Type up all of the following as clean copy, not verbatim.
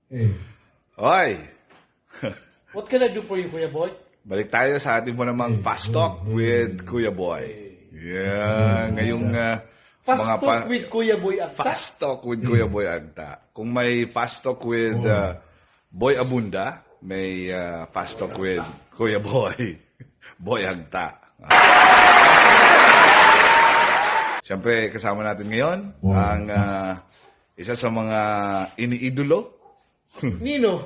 Hey. Hoy! What can I do for you, Kuya Boy? Balik tayo sa ating mo namang Fast Talk with Kuya Boy. Yeah, ngayong Fast mga talk with Kuya Boy Agta. Fast Talk with Kuya Boy Agta. Kung may Fast Talk with Boy Abunda, may Fast Talk with Kuya Boy. Boy Agta. Siyempre, kasama natin ngayon ang isa sa mga iniidolo. Nino?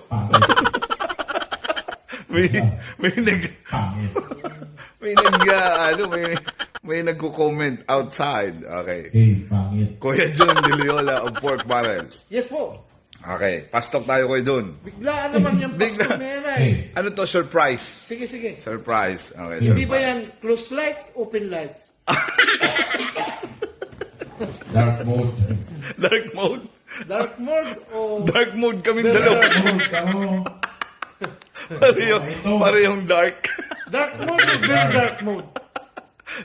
may nagko-comment outside. Okay. Hey, pangit. Kuya John De Leola of Pork Barrel. Yes po. Okay, fast talk tayo Kuya John. Biglaan naman yung Bigla. pasok na yan ay. Hey. Ano to, surprise? Sige, sige. Surprise. Okay, Hindi ba surprise. yan close lights, open lights? Dark mode. Dark mode. Dark mode o... Dark mode kami dalawa. Mode ka mo. Parehong dark. Dark mode o very dark mode?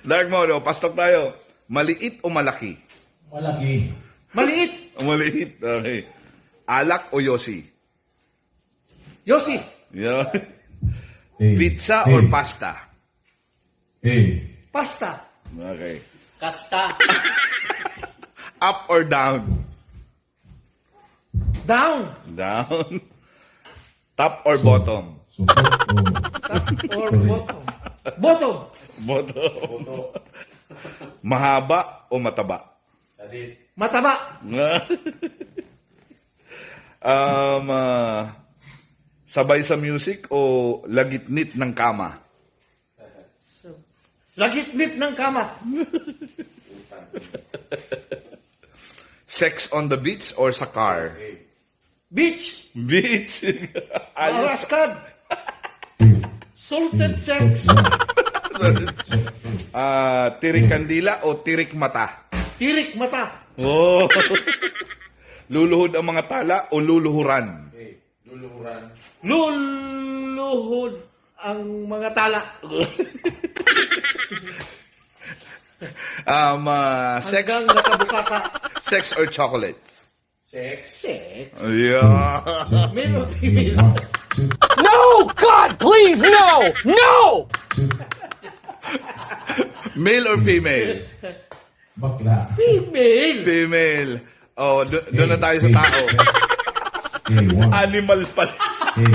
Dark mode, oh, fast talk tayo. Maliit o malaki? Malaki. Maliit. Maliit. Okay. Alak o yosi? Yossi. Yeah. Hey. Pizza Hey. or pasta? Hey. Pasta. Okay. Kasta. Up or down? Down. Down. Top or bottom? Support o Top or bottom? Bottom. Bottom. Mahaba o mataba? Mataba. Sabay sa music o lagitnit ng kama? Lagitnit ng kama. Sex on the beach or sa car? Beach. Beach. Ayos. Araskad. Salted sex. Tirik kandila o tirik mata? Tirik mata. Oh. Luluhod ang mga tala o luluhuran? Luluhod ang mga tala. Sex, Hanggang nakabukaka. sex or chocolates? Sex. Yeah. Male or female? One, two, No! God, please, no! No! two. Male or female? Bakla. Female. Female. Oh, doon na tayo sa tao. Hey, one. Animal pala. Hey.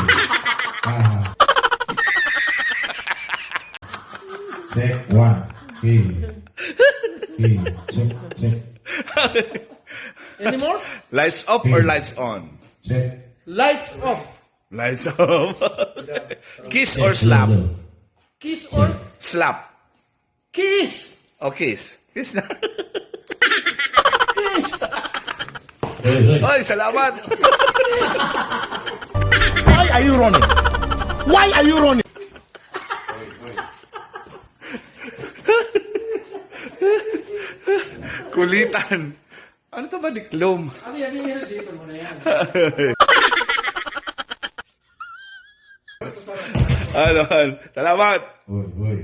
Check one. Hey. Hey. Check. Any more? Lights up or lights on? Check. Lights off. Lights off. Kiss or slap? Kiss or Slap. kiss. O kiss. Kiss na. Kiss. Hey. Oy, salamat. Why are you running? Why are you running? Kulitan. Ano to ba, diklom? Ano yan? Dito mo na yan. Ano? Salamat. Hoy.